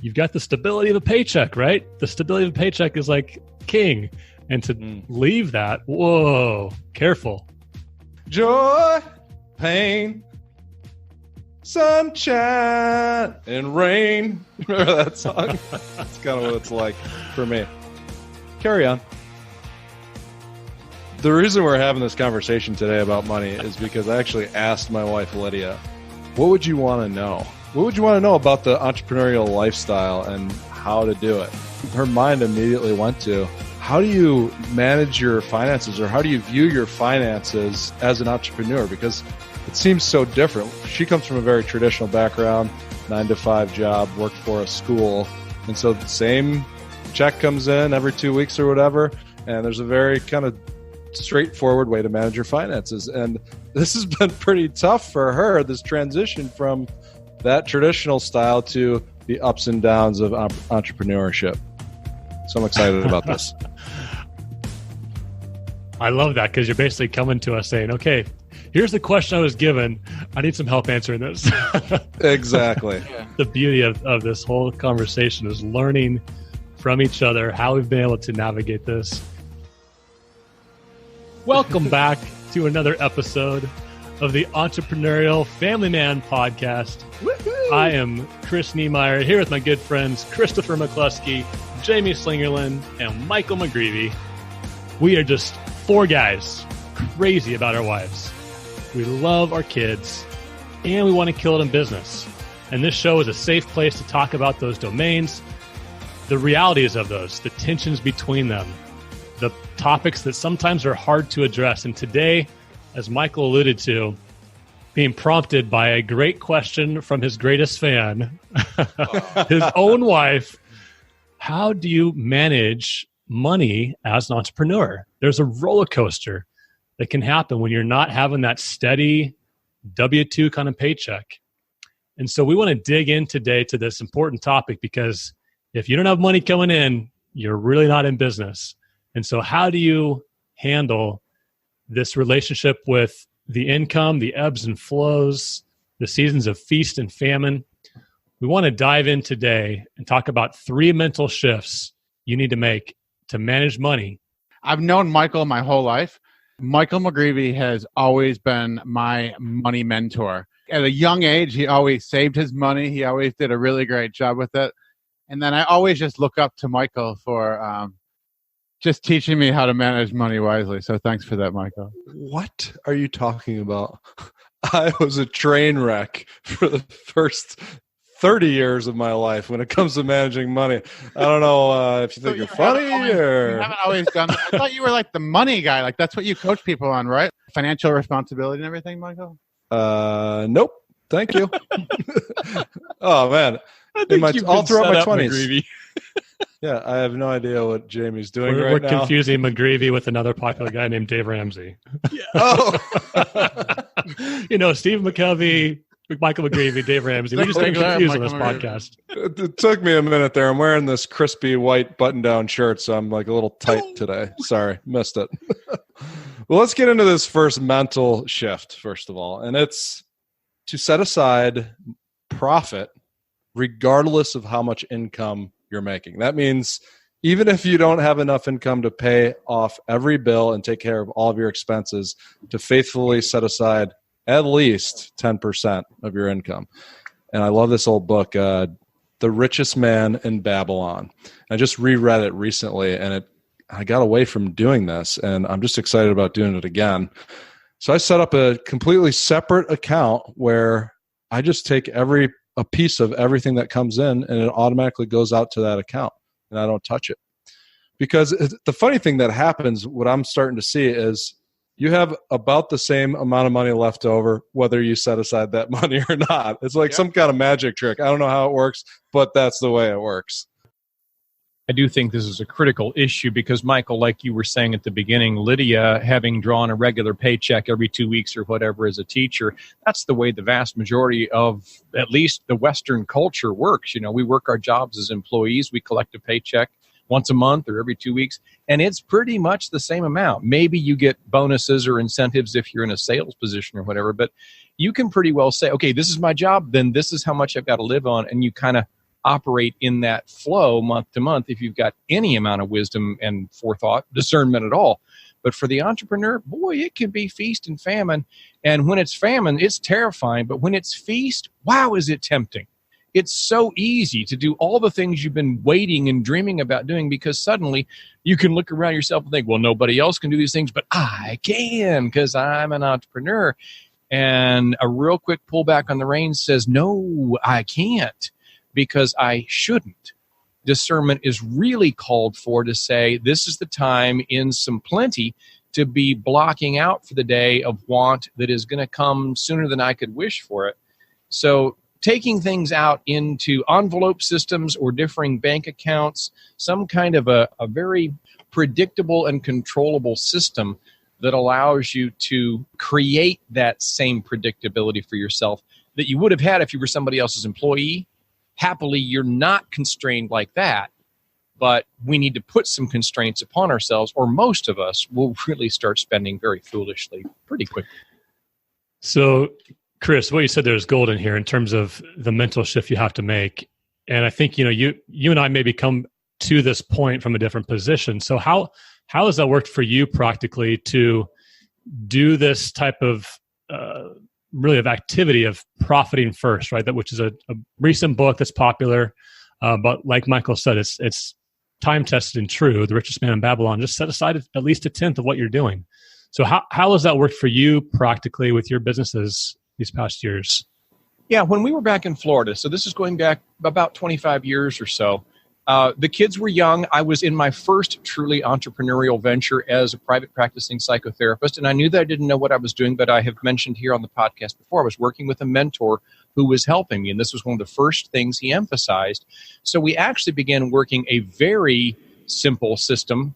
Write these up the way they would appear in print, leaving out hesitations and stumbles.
you've got the stability of a paycheck, right? The stability of a paycheck is like king. And to leave that, whoa, careful. Joy, pain, sunshine, and rain. Remember that song? That's kind of what it's like for me. Carry on. The reason we're having this conversation today about money is because I actually asked my wife, Lydia, what would you want to know? What would you want to know about the entrepreneurial lifestyle and how to do it? Her mind immediately went to, how do you manage your finances, or how do you view your finances as an entrepreneur? Because it seems so different. She comes from a very traditional background, 9-to-5 job, worked for a school. And so the same check comes in every 2 weeks or whatever. And there's a very kind of straightforward way to manage your finances. And this has been pretty tough for her, this transition from that traditional style to the ups and downs of entrepreneurship. So I'm excited about this. I love that, because you're basically coming to us saying, okay, here's the question I was given. I need some help answering this. Exactly. The beauty of this whole conversation is learning from each other how we've been able to navigate this. Welcome back to another episode of the Entrepreneurial Family Man podcast. Woo-hoo! I am Chris Niemeyer, here with my good friends Christopher McCluskey, Jamie Slingerland, and Michael McGreevy. We are just four guys crazy about our wives. We love our kids, and we want to kill it in business. And this show is a safe place to talk about those domains, the realities of those, the tensions between them, the topics that sometimes are hard to address. And today, as Michael alluded to, being prompted by a great question from his greatest fan, his own wife, how do you manage money as an entrepreneur? There's a roller coaster that can happen when you're not having that steady W-2 kind of paycheck. And so we want to dig in today to this important topic, because if you don't have money coming in, you're really not in business. And so how do you handle this relationship with the income, the ebbs and flows, the seasons of feast and famine? We want to dive in today and talk about 3 mental shifts you need to make to manage money. I've known Michael my whole life. Michael McGreevy has always been my money mentor. At a young age, he always saved his money. He always did a really great job with it. And then I always just look up to Michael for just teaching me how to manage money wisely. So thanks for that, Michael. What are you talking about? I was a train wreck for the first 30 years of my life when it comes to managing money. I don't know if you think you're funny or... You haven't always done that. I thought you were like the money guy. Like that's what you coach people on, right? Financial responsibility and everything, Michael? Nope. Thank you. Oh, man. All throughout my 20s. Yeah, I have no idea what Jamie's doing right now. We're confusing McGreevy with another popular guy named Dave Ramsey. Yeah. Oh. Steve McCovey, Michael McGreevy, Dave Ramsey. We just get confused on this podcast. It took me a minute there. I'm wearing this crispy white button-down shirt, so I'm like a little tight today. Sorry, missed it. Well, let's get into this first mental shift, first of all. And it's to set aside profit regardless of how much income you're making. That means even if you don't have enough income to pay off every bill and take care of all of your expenses, to faithfully set aside at least 10% of your income. And I love this old book, The Richest Man in Babylon. I just reread it recently, and I got away from doing this, and I'm just excited about doing it again. So I set up a completely separate account where I just take a piece of everything that comes in, and it automatically goes out to that account, and I don't touch it. Because the funny thing that happens, what I'm starting to see is you have about the same amount of money left over, whether you set aside that money or not. It's like some kind of magic trick. I don't know how it works, but that's the way it works. I do think this is a critical issue because, Michael, like you were saying at the beginning, Lydia, having drawn a regular paycheck every 2 weeks or whatever as a teacher, that's the way the vast majority of at least the Western culture works. We work our jobs as employees. We collect a paycheck once a month or every 2 weeks, and it's pretty much the same amount. Maybe you get bonuses or incentives if you're in a sales position or whatever, but you can pretty well say, okay, this is my job, then this is how much I've got to live on, and you kind of operate in that flow month to month if you've got any amount of wisdom and forethought, discernment at all. But for the entrepreneur, boy, it can be feast and famine. And when it's famine, it's terrifying. But when it's feast, wow, is it tempting. It's so easy to do all the things you've been waiting and dreaming about doing, because suddenly you can look around yourself and think, well, nobody else can do these things, but I can because I'm an entrepreneur. And a real quick pullback on the reins says, no, I can't because I shouldn't. Discernment is really called for to say, this is the time in some plenty to be blocking out for the day of want that is going to come sooner than I could wish for it. So taking things out into envelope systems or differing bank accounts, some kind of a very predictable and controllable system that allows you to create that same predictability for yourself that you would have had if you were somebody else's employee. Happily, you're not constrained like that, but we need to put some constraints upon ourselves, or most of us will really start spending very foolishly pretty quickly. So, Chris, what you said, there's gold in here in terms of the mental shift you have to make. And I think, you and I maybe come to this point from a different position. So how has that worked for you practically to do this type of really of activity of profiting first, right? That which is a recent book that's popular, but like Michael said, it's time tested and true. The Richest Man in Babylon. Just set aside at least a tenth of what you're doing. So how has that worked for you practically with your businesses these past years? Yeah, when we were back in Florida, so this is going back about 25 years or so, the kids were young. I was in my first truly entrepreneurial venture as a private practicing psychotherapist, and I knew that I didn't know what I was doing, but I have mentioned here on the podcast before, I was working with a mentor who was helping me, and this was one of the first things he emphasized. So we actually began working a very simple system.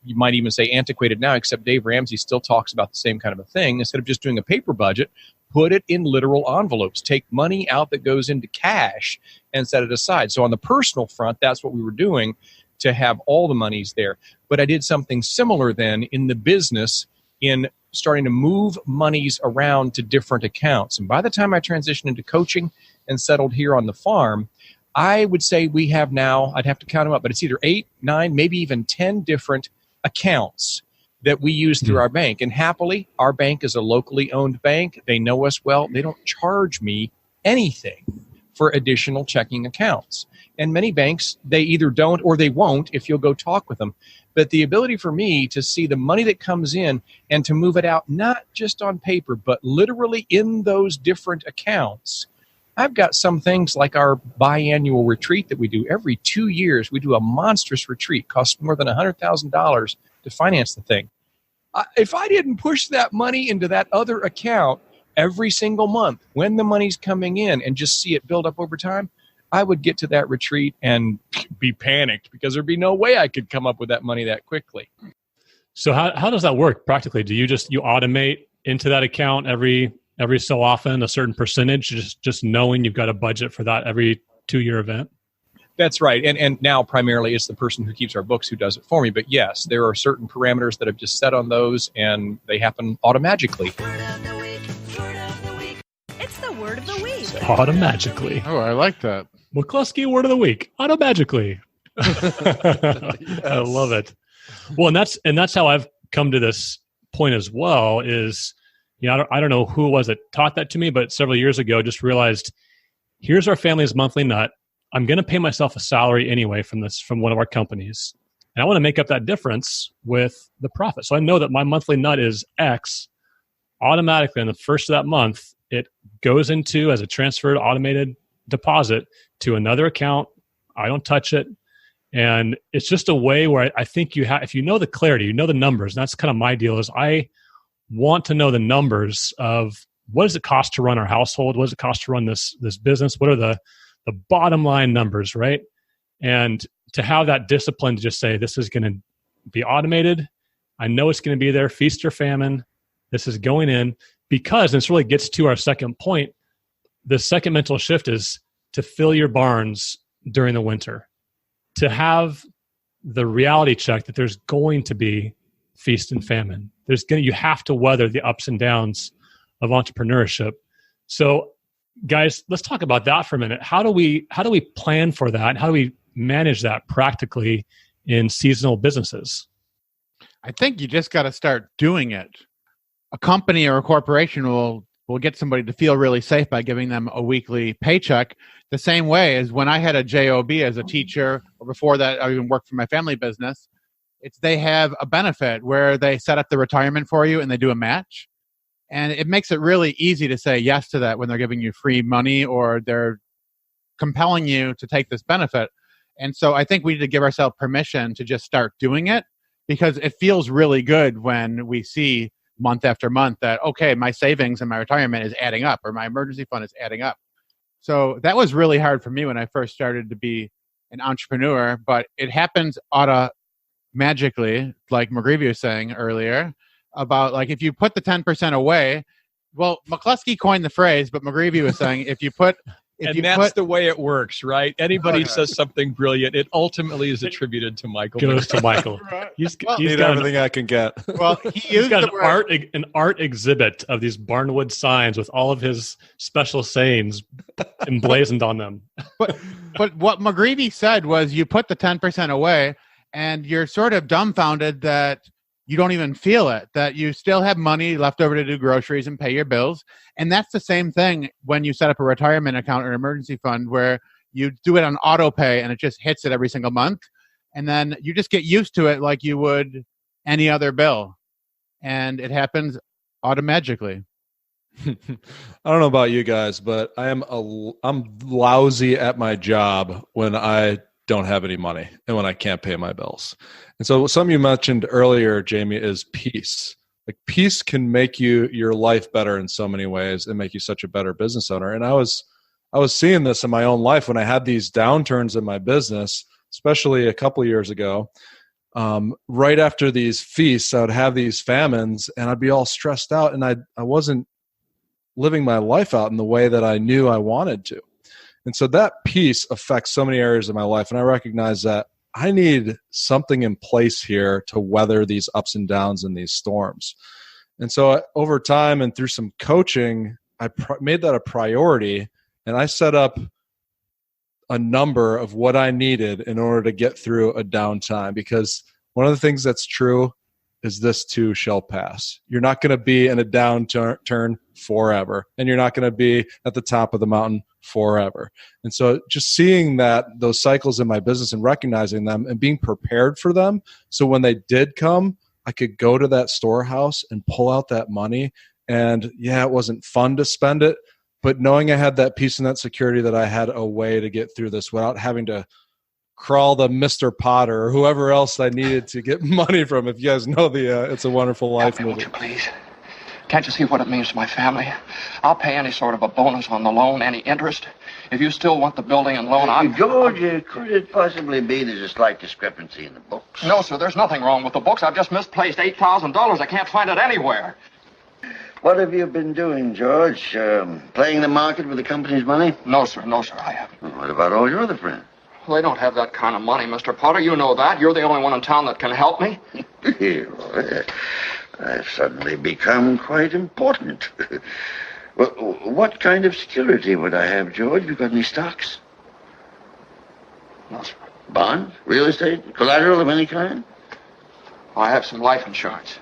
You might even say antiquated now, except Dave Ramsey still talks about the same kind of a thing. Instead of just doing a paper budget, put it in literal envelopes. Take money out that goes into cash and set it aside. So on the personal front, that's what we were doing to have all the monies there. But I did something similar then in the business in starting to move monies around to different accounts. And by the time I transitioned into coaching and settled here on the farm, I would say we have now, I'd have to count them up, but it's either 8, 9, maybe even 10 different accounts that we use through our bank. And happily, our bank is a locally owned bank. They know us well. They don't charge me anything for additional checking accounts. And many banks, they either don't or they won't if you'll go talk with them. But the ability for me to see the money that comes in and to move it out, not just on paper, but literally in those different accounts. I've got some things like our biannual retreat that we do every 2 years. We do a monstrous retreat, costs more than $100,000 to finance the thing. If I didn't push that money into that other account every single month when the money's coming in and just see it build up over time, I would get to that retreat and be panicked because there'd be no way I could come up with that money that quickly. So how does that work practically? Do you automate into that account every so often a certain percentage, just knowing you've got a budget for that every 2-year event? That's right. And now primarily it's the person who keeps our books who does it for me. But yes, there are certain parameters that I've just set on those and they happen automatically. Word of the week. It's the word of the week. Automagically. Oh, I like that. McCluskey word of the week. Automagically. Yes. I love it. Well, and that's how I've come to this point as well is, I don't know who it was that taught that to me, but several years ago, just realized here's our family's monthly nut. I'm going to pay myself a salary anyway from one of our companies. And I want to make up that difference with the profit. So I know that my monthly nut is X. Automatically in the first of that month, it goes into as a transferred automated deposit to another account. I don't touch it. And it's just a way where I think if you know the clarity, you know the numbers, and that's kind of my deal is I want to know the numbers of what does it cost to run our household? What does it cost to run this business? What are the bottom line numbers, right? And to have that discipline to just say, this is going to be automated. I know it's going to be there, feast or famine. This is going in because, and this really gets to our second point, the second mental shift is to fill your barns during the winter, to have the reality check that there's going to be feast and famine. You have to weather the ups and downs of entrepreneurship. So guys, let's talk about that for a minute. How do we plan for that? How do we manage that practically in seasonal businesses? I think you just got to start doing it. A company or a corporation will get somebody to feel really safe by giving them a weekly paycheck, the same way as when I had a job as a teacher, or before that I even worked for my family business. They have a benefit where they set up the retirement for you and they do a match. And it makes it really easy to say yes to that when they're giving you free money or they're compelling you to take this benefit. And so I think we need to give ourselves permission to just start doing it, because it feels really good when we see month after month that, okay, my savings and my retirement is adding up, or my emergency fund is adding up. So that was really hard for me when I first started to be an entrepreneur, but it happens magically, like McGreevy was saying earlier, about like if you put the 10% away, well, McCluskey coined the phrase, but McGreevy was saying that's the way it works, right? Anybody says something brilliant, it ultimately is attributed to Michael. Goes to Michael. He's got everything I can get. Well, he's got an art exhibit of these barnwood signs with all of his special sayings emblazoned on them. But what McGreevy said was, you put the 10% away, and you're sort of dumbfounded that you don't even feel it, that you still have money left over to do groceries and pay your bills. And that's the same thing when you set up a retirement account or an emergency fund, where you do it on auto pay and it just hits it every single month. And then you just get used to it like you would any other bill. And it happens automatically. I don't know about you guys, but I'm lousy at my job when I don't have any money and when I can't pay my bills. And so something you mentioned earlier, Jamie, is peace. Like, peace can make your life better in so many ways and make you such a better business owner. And I was seeing this in my own life when I had these downturns in my business, especially a couple of years ago. Right after these feasts, I would have these famines and I'd be all stressed out, and I wasn't living my life out in the way that I knew I wanted to. And so that peace affects so many areas of my life. And I recognize that I need something in place here to weather these ups and downs and these storms. And so over time and through some coaching, I made that a priority, and I set up a number of what I needed in order to get through a downtime. Because one of the things that's true is this too shall pass. You're not going to be in a downturn forever, and you're not going to be at the top of the mountain forever. And so just seeing those cycles in my business and recognizing them and being prepared for them, so when they did come, I could go to that storehouse and pull out that money. And yeah, it wasn't fun to spend it, but knowing I had that peace and that security that I had a way to get through this without having to crawl to Mr. Potter or whoever else I needed to get money from. If you guys know the It's a Wonderful Life movie. Won't you please? Can't you see what it means to my family? I'll pay any sort of a bonus on the loan, any interest. If you still want the building and loan, George, could it possibly be there's a slight discrepancy in the books? No, sir, there's nothing wrong with the books. I've just misplaced $8,000. I can't find it anywhere. What have you been doing, George? Playing the market with the company's money? No, sir, I haven't. Well, what about all your other friends? Well, they don't have that kind of money, Mr. Potter. You know that. You're the only one in town that can help me. I've suddenly become quite important. Well, what kind of security would I have, George? Have you got any stocks? No, sir. Bonds? Real estate? Collateral of any kind? I have some life insurance.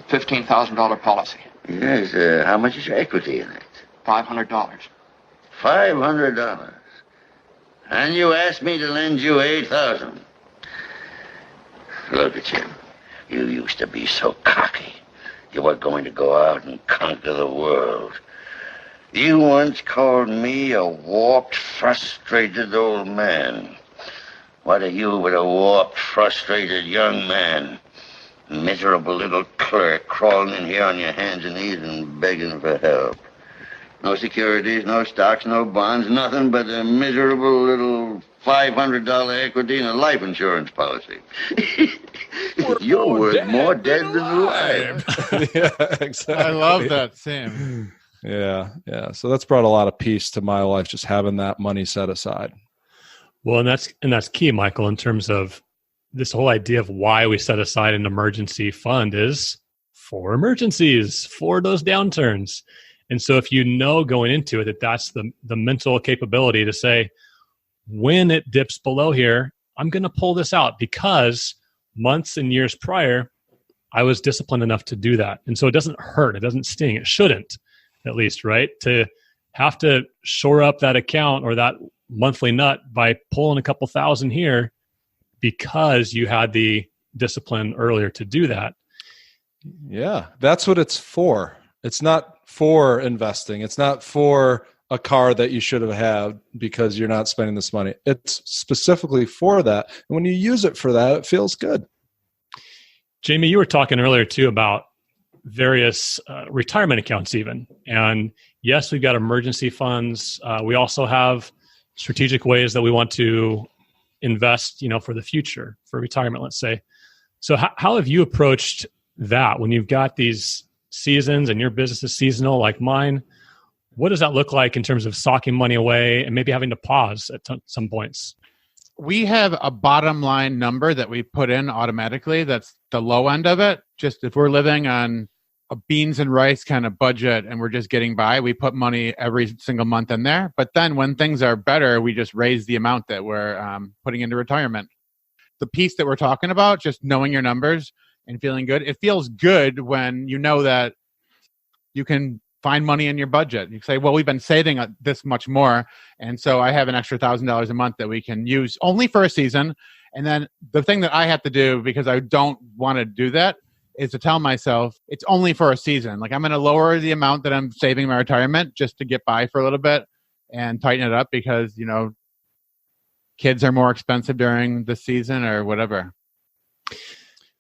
$15,000 policy. Yes, how much is your equity in it? $500. $500. And you asked me to lend you $8,000. Look at you. You used to be so cocky. You were going to go out and conquer the world. You once called me a warped, frustrated old man. What are you but a warped, frustrated young man? Miserable little clerk crawling in here on your hands and knees and begging for help. No securities, no stocks, no bonds, nothing but a miserable little $500 equity and a life insurance policy. You're worth more dead than alive. Yeah, exactly. I love that, Sam. Yeah. So that's brought a lot of peace to my life, just having that money set aside. Well, and that's key, Michael, in terms of this whole idea of why we set aside an emergency fund is for emergencies, for those downturns. And so if you know going into it that that's the mental capability to say, when it dips below here, I'm going to pull this out because months and years prior, I was disciplined enough to do that. And so it doesn't hurt. It doesn't sting. It shouldn't, at least, right? To have to shore up that account or that monthly nut by pulling a couple thousand here because you had the discipline earlier to do that. Yeah, that's what it's for. It's not for investing. It's not for a car that you should have had because you're not spending this money. It's specifically for that. And when you use it for that, it feels good. Jamie, you were talking earlier too about various retirement accounts even. And yes, we've got emergency funds. We also have strategic ways that we want to invest, for the future, for retirement, let's say. So how have you approached that when you've got these seasons and your business is seasonal like mine? What does that look like in terms of socking money away and maybe having to pause at some points? We have a bottom line number that we put in automatically. That's the low end of it. Just if we're living on a beans and rice kind of budget and we're just getting by, we put money every single month in there. But then when things are better, we just raise the amount that we're putting into retirement. The piece that we're talking about, just knowing your numbers and feeling good. It feels good when you know that you can find money in your budget. You say, well, we've been saving this much more. And so I have an extra $1,000 a month that we can use only for a season. And then the thing that I have to do, because I don't want to do that, is to tell myself it's only for a season. Like I'm going to lower the amount that I'm saving in my retirement just to get by for a little bit and tighten it up because, kids are more expensive during the season or whatever.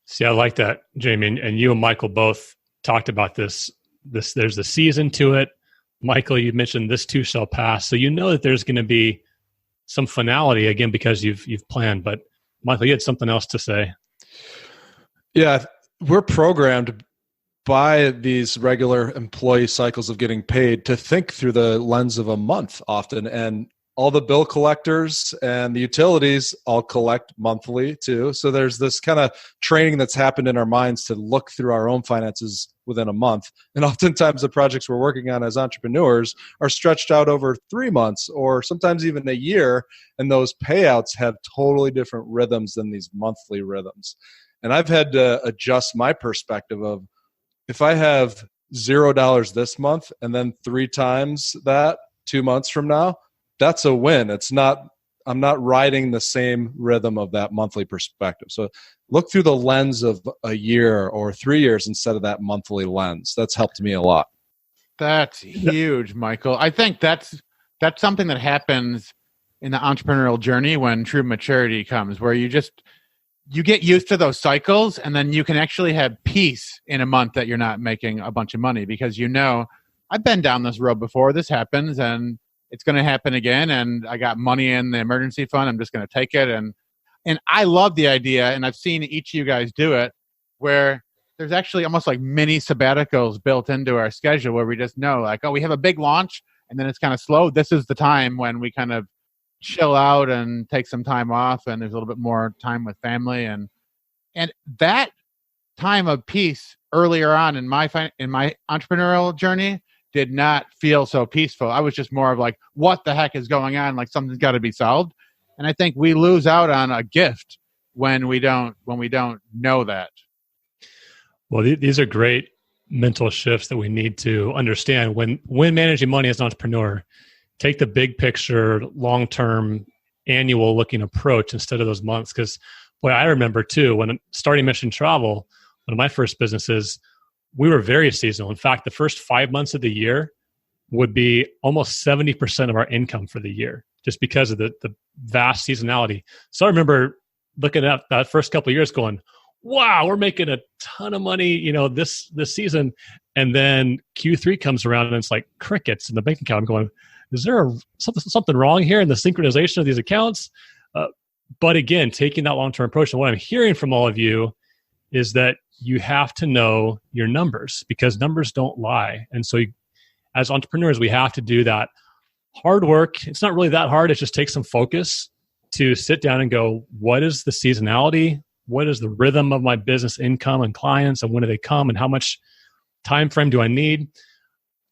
See, I like that, Jamie. And you and Michael both talked about this. There's a season to it. Michael, you mentioned this too shall pass. So you know that there's going to be some finality again because you've planned. But Michael, you had something else to say. Yeah, we're programmed by these regular employee cycles of getting paid to think through the lens of a month often. And all the bill collectors and the utilities all collect monthly too. So there's this kind of training that's happened in our minds to look through our own finances within a month. And oftentimes the projects we're working on as entrepreneurs are stretched out over 3 months or sometimes even a year. And those payouts have totally different rhythms than these monthly rhythms. And I've had to adjust my perspective of if I have $0 this month and then 3 times that 2 months from now, that's a win. I'm not riding the same rhythm of that monthly perspective. So look through the lens of a year or 3 years instead of that monthly lens. That's helped me a lot. That's huge, Michael. I think that's something that happens in the entrepreneurial journey when true maturity comes, where you get used to those cycles and then you can actually have peace in a month that you're not making a bunch of money because I've been down this road before. This happens and it's going to happen again, and I got money in the emergency fund. I'm just going to take it, and I love the idea, and I've seen each of you guys do it, where there's actually almost like mini sabbaticals built into our schedule, where we just know, like, oh, we have a big launch, and then it's kind of slow. This is the time when we kind of chill out and take some time off, and there's a little bit more time with family, and that time of peace earlier on in my entrepreneurial journey did not feel so peaceful. I was just more of like, what the heck is going on? Like something's got to be solved. And I think we lose out on a gift when we don't know that. Well, these are great mental shifts that we need to understand when managing money as an entrepreneur. Take the big picture, long-term, annual looking approach instead of those months. Because boy, I remember too, when starting Mission Travel, one of my first businesses, we were very seasonal. In fact, the first 5 months of the year would be almost 70% of our income for the year, just because of the vast seasonality. So I remember looking at that first couple of years going, wow, we're making a ton of money, this season. And then Q3 comes around and it's like crickets in the bank account. I'm going, is there something wrong here in the synchronization of these accounts? But again, taking that long-term approach, and what I'm hearing from all of you is that you have to know your numbers because numbers don't lie. And so as entrepreneurs, we have to do that hard work. It's not really that hard. It just takes some focus to sit down and go, what is the seasonality? What is the rhythm of my business income and clients? And when do they come? And how much time frame do I need?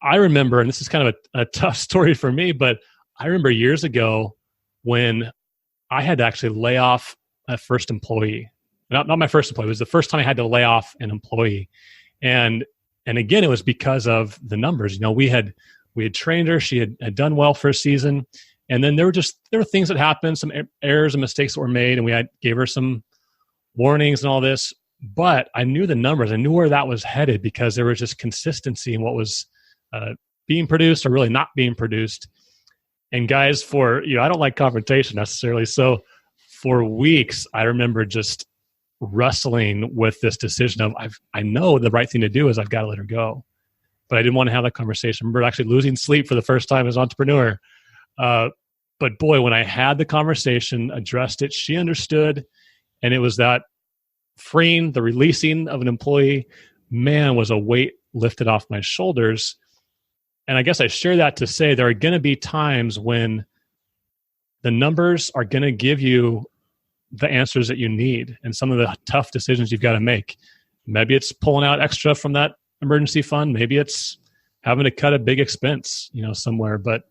I remember, and this is kind of a tough story for me, but I remember years ago when I had to actually lay off a first employee. Not my first employee. It was the first time I had to lay off an employee. And again, it was because of the numbers. We had trained her. She had done well for a season. And then there were things that happened, some errors and mistakes that were made, and we gave her some warnings and all this. But I knew the numbers. I knew where that was headed because there was just consistency in what was being produced or really not being produced. And guys, I don't like confrontation necessarily. So for weeks, I remember just wrestling with this decision of I know the right thing to do is I've got to let her go. But I didn't want to have that conversation. I remember actually losing sleep for the first time as an entrepreneur. But boy, when I had the conversation, addressed it, she understood. And it was that freeing, the releasing of an employee, man, was a weight lifted off my shoulders. And I guess I share that to say there are going to be times when the numbers are going to give you the answers that you need and some of the tough decisions you've got to make. Maybe it's pulling out extra from that emergency fund. Maybe it's having to cut a big expense, somewhere. But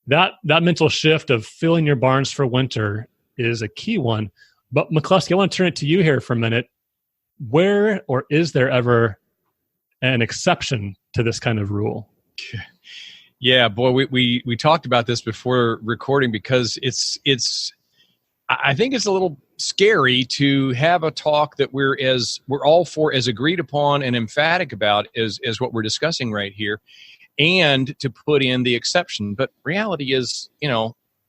that mental shift of filling your barns for winter is a key one. But McCluskey, I want to turn it to you here for a minute. Where or is there ever an exception to this kind of rule? Yeah, boy, we talked about this before recording because it's I think it's a little scary to have a talk that we're all for, as agreed upon and emphatic about as what we're discussing right here, and to put in the exception. But reality is,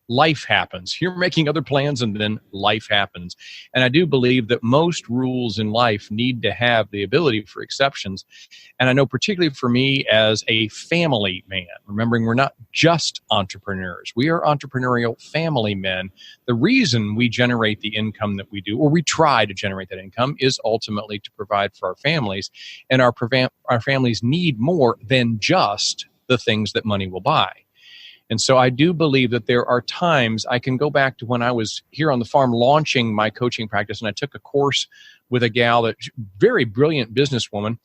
life happens. You're making other plans and then life happens. And I do believe that most rules in life need to have the ability for exceptions. And I know particularly for me as a family man, remembering we're not just entrepreneurs, we are entrepreneurial family men. The reason we generate the income that we do, or we try to generate that income, is ultimately to provide for our families. And our families need more than just the things that money will buy. And so I do believe that there are times, I can go back to when I was here on the farm launching my coaching practice, and I took a course with a gal, that very brilliant businesswoman,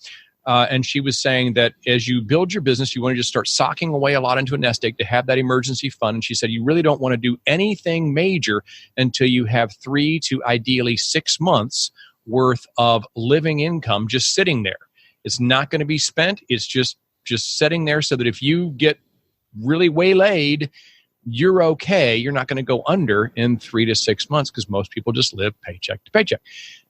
and she was saying that as you build your business, you want to just start socking away a lot into a nest egg to have that emergency fund. And she said you really don't want to do anything major until you have 3 to ideally 6 months worth of living income just sitting there. It's not going to be spent. It's just sitting there so that if you get really waylaid, you're okay. You're not going to go under in 3 to 6 months because most people just live paycheck to paycheck.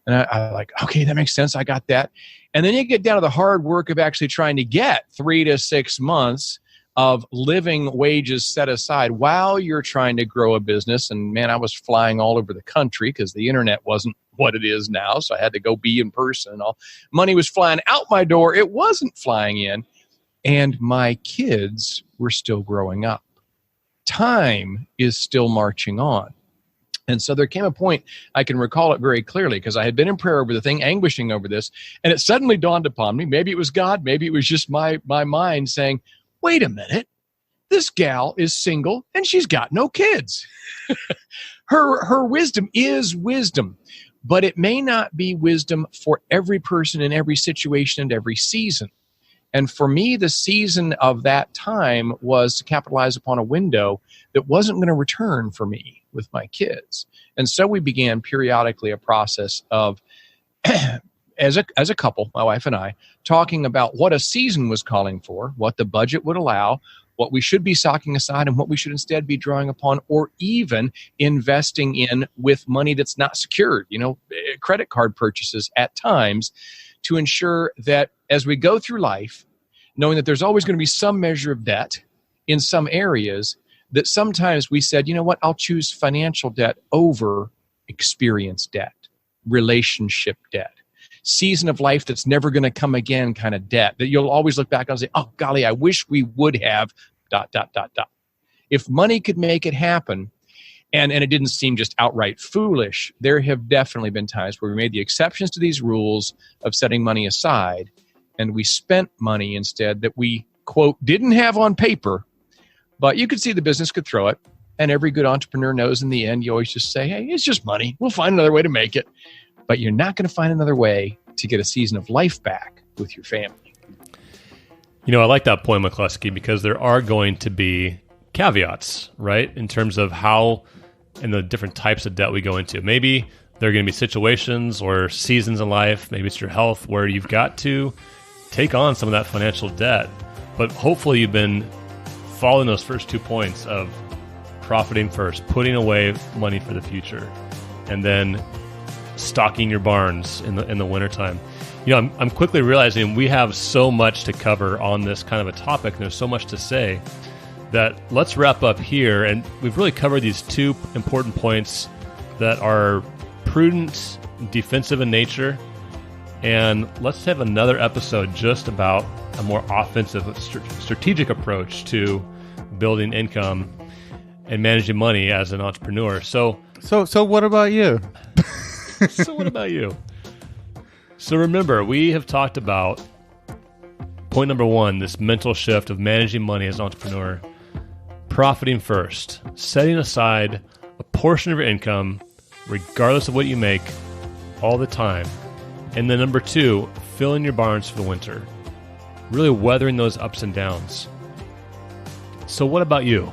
And I like, okay, that makes sense. I got that. And then you get down to the hard work of actually trying to get 3 to 6 months of living wages set aside while you're trying to grow a business. And man, I was flying all over the country because the internet wasn't what it is now. So I had to go be in person and all. Money was flying out my door. It wasn't flying in. And my kids were still growing up. Time is still marching on. And so there came a point, I can recall it very clearly, because I had been in prayer over the thing, anguishing over this, and it suddenly dawned upon me, maybe it was God, maybe it was just my mind saying, wait a minute, this gal is single and she's got no kids. Her wisdom is wisdom, but it may not be wisdom for every person in every situation and every season. And for me, the season of that time was to capitalize upon a window that wasn't going to return for me with my kids. And so we began periodically a process of, as a couple, my wife and I, talking about what a season was calling for, what the budget would allow, what we should be socking aside and what we should instead be drawing upon, or even investing in with money that's not secured, credit card purchases at times, to ensure that as we go through life, knowing that there's always going to be some measure of debt in some areas, that sometimes we said, you know what, I'll choose financial debt over experience debt, relationship debt, season of life that's never going to come again kind of debt, that you'll always look back and say, oh, golly, I wish we would have ... If money could make it happen, and it didn't seem just outright foolish, there have definitely been times where we made the exceptions to these rules of setting money aside, and we spent money instead that we, quote, didn't have on paper, but you could see the business could throw it. And every good entrepreneur knows in the end, you always just say, hey, it's just money. We'll find another way to make it. But you're not going to find another way to get a season of life back with your family. I like that point, McCluskey, because there are going to be caveats, right? In terms of how and the different types of debt we go into. Maybe there are going to be situations or seasons in life, maybe it's your health, where you've got to take on some of that financial debt. But hopefully you've been following those first 2 points of profiting first, putting away money for the future, and then stocking your barns in the wintertime. I'm quickly realizing we have so much to cover on this kind of a topic, and there's so much to say that let's wrap up here. And we've really covered these 2 important points that are prudent, defensive in nature. And let's have another episode just about a more offensive, strategic approach to building income and managing money as an entrepreneur. So what about you? So what about you? So remember, we have talked about point number 1, this mental shift of managing money as an entrepreneur, profiting first, setting aside a portion of your income, regardless of what you make, all the time. And then number 2, filling your barns for the winter, really weathering those ups and downs. So what about you?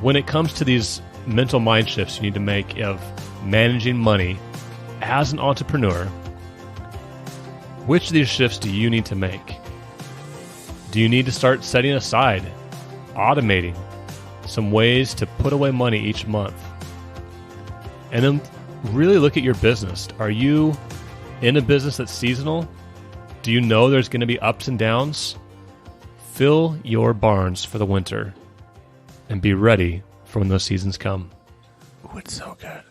When it comes to these mental mind shifts you need to make of managing money as an entrepreneur, which of these shifts do you need to make? Do you need to start setting aside, automating some ways to put away money each month? And then really look at your business. Are you in a business that's seasonal? Do you know there's going to be ups and downs? Fill your barns for the winter and be ready for when those seasons come. Oh, it's so good.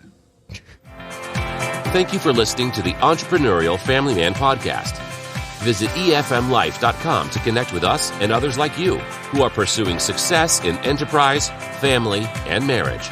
Thank you for listening to the Entrepreneurial Family Man Podcast. Visit efmlife.com to connect with us and others like you who are pursuing success in enterprise, family, and marriage.